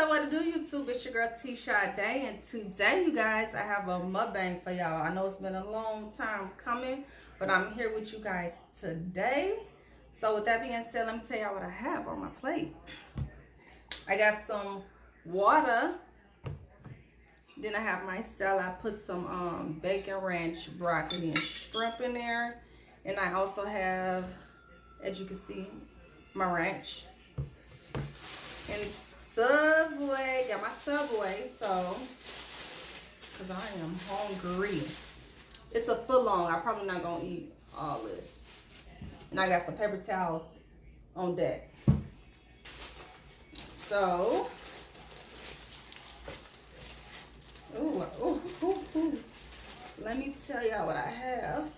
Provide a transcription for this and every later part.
up, what to do, YouTube? It's your girl Teesade, and today, you guys, I have a mukbang for y'all. I know it's been a long time coming, but I'm here with you guys today. So with that being said, let me tell y'all what I have on my plate. I got some water. Then I have my salad. I put some bacon ranch, broccoli, and shrimp in there. And I also have, as you can see, my ranch. And Subway, got my Subway, so, because I am hungry. It's a foot long. I'm probably not going to eat all this. And I got some paper towels on deck. So, ooh. Let me tell y'all what I have.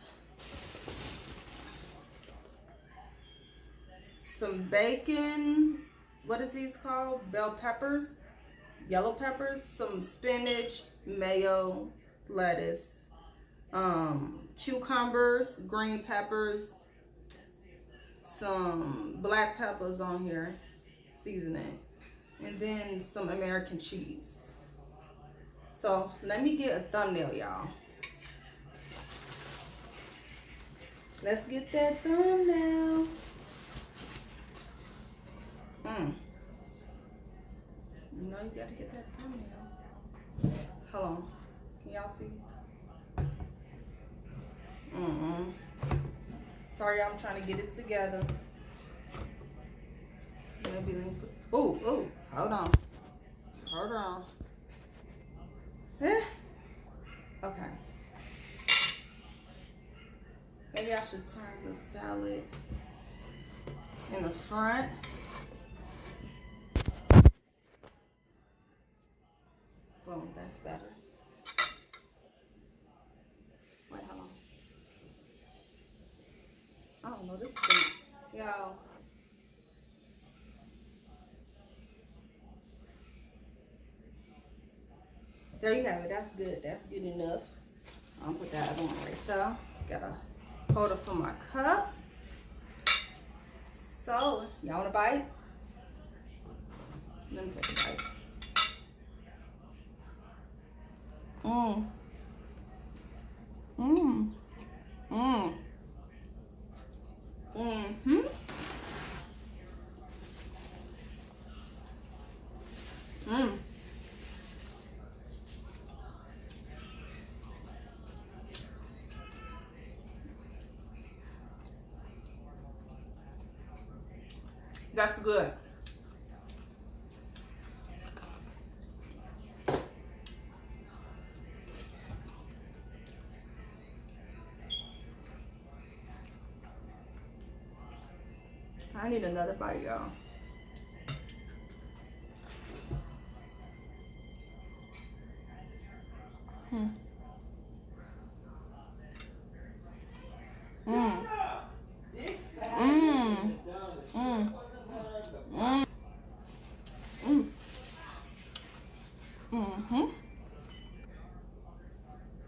Some bacon. What is these called? Bell peppers, yellow peppers, some spinach, mayo, lettuce, cucumbers, green peppers, some black peppers on here, seasoning, and then some American cheese. So let me get a thumbnail, y'all. Let's get that thumbnail. You know you gotta get that thumbnail. Hold on. Can y'all see? Sorry, I'm trying to get it together. Maybe let me put. Ooh. Hold on. Okay. Maybe I should turn the salad in the front. Boom, that's better. Wait, hold on. I don't know this thing. Y'all. There you have it. That's good. That's good enough. I'll put that other one right there. Got a holder for my cup. So, y'all want a bite? Let me take a bite. That's good. I need another bite, y'all.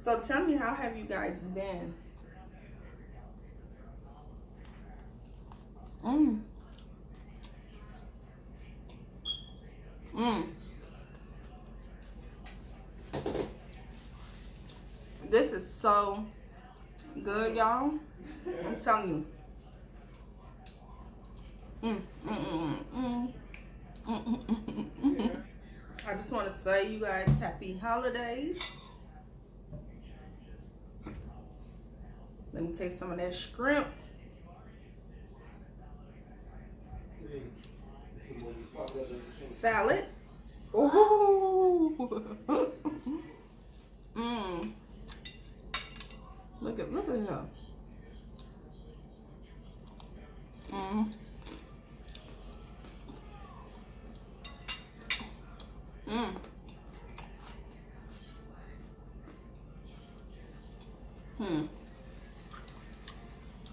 So tell me, how have you guys been? This is so good, y'all. I'm telling you. I just want to say, you guys, happy holidays. Let me taste some of that shrimp. Salad. Ooh. Look at her.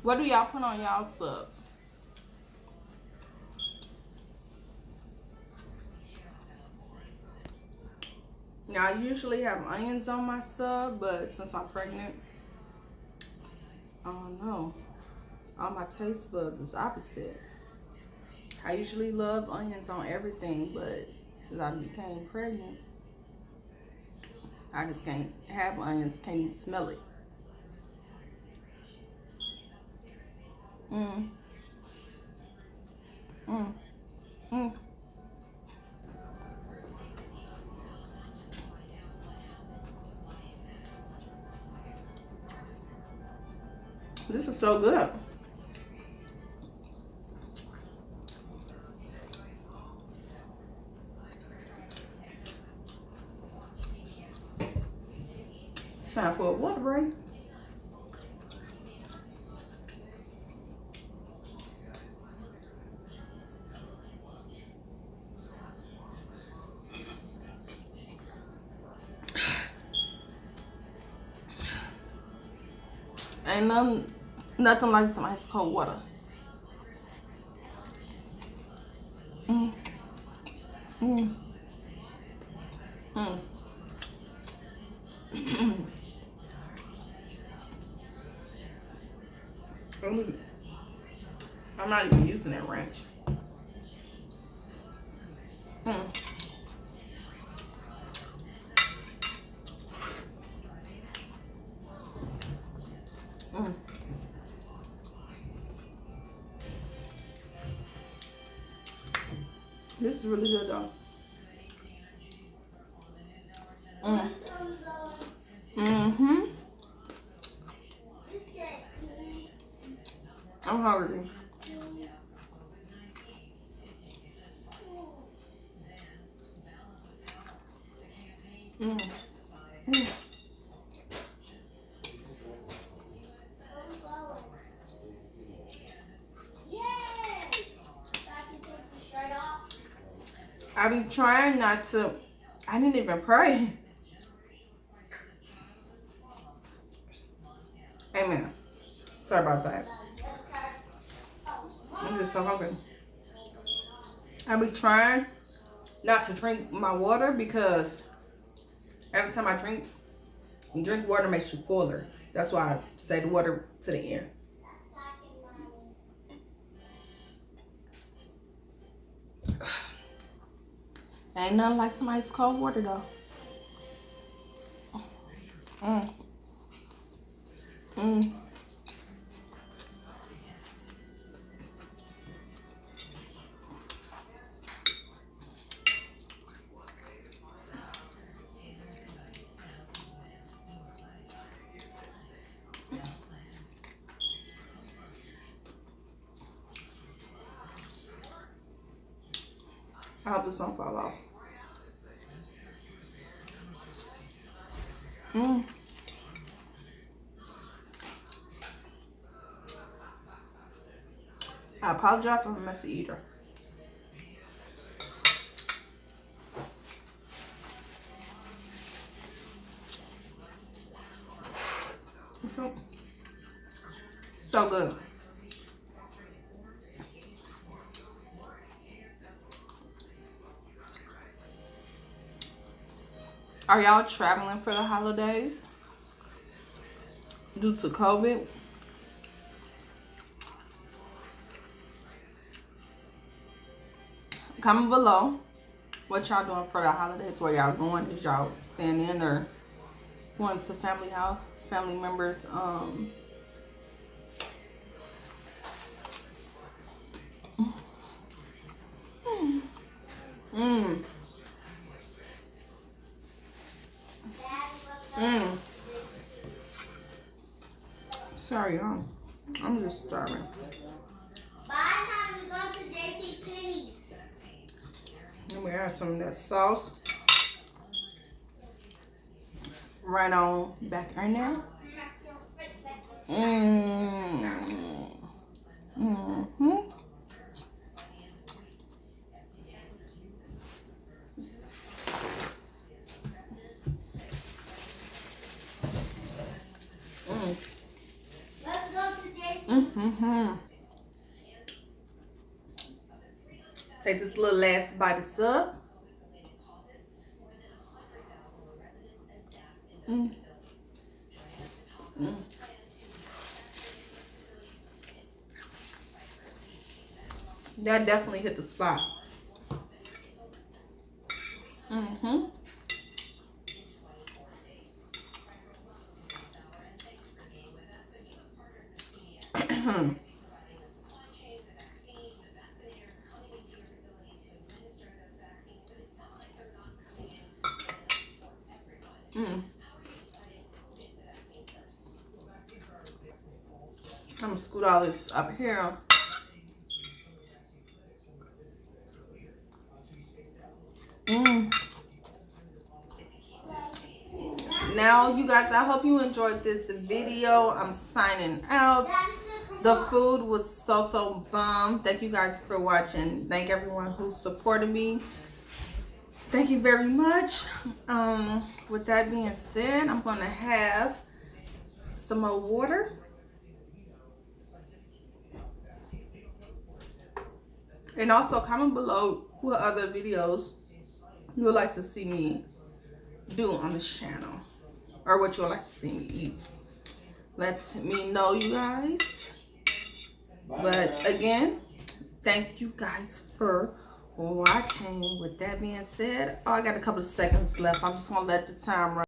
What do y'all put on y'all subs? Now, I usually have onions on my sub, but since I'm pregnant, I don't know. All my taste buds is opposite. I usually love onions on everything, but Since I became pregnant, I just can't have onions, can't even smell it. Mm. Mm. Mm. This is so good. It's time for a water break. Ain't nothing like some ice cold water. Mm. Mm. Mm. I'm not even using that ranch. Mm. Mm. This is really good though. Mm. Mm-hmm. I'm hungry. Mm. Mm. I be trying not to. I didn't even pray. Amen. Sorry about that. I'm just so hungry. I be trying not to drink my water because every time I drink water makes you fuller. That's why I say the water to the end. Ain't nothing like some ice cold water though. Mm. Mm. I hope this don't fall off. Mm. I apologize, I'm a messy eater. So good. Are y'all traveling for the holidays due to COVID? Comment below what y'all doing for the holidays. Where y'all going? Is y'all staying in or going to family house, family members? Mm. Mm. Sorry, y'all. I'm just starving. Bye, honey. We going to JC Penney's. Let me add some of that sauce. Right on back in there. Mm. Mm-hmm. Mm. Let's go to JC. Mm-hmm. Take this little last bite of sub. Mm. Mm. That definitely hit the spot. I'm gonna scoot all this up here. Now, you guys, I hope you enjoyed this video. I'm signing out. The food was so bomb. Thank you guys for watching. Thank everyone who supported me. Thank you very much. With that being said, I'm gonna have some more water. And also comment below what other videos you would like to see me do on this channel, or what you would like to see me eat. Let me know, you guys. But again, thank you guys for watching. With that being said, oh, I got a couple of seconds left. I'm just gonna let the time run.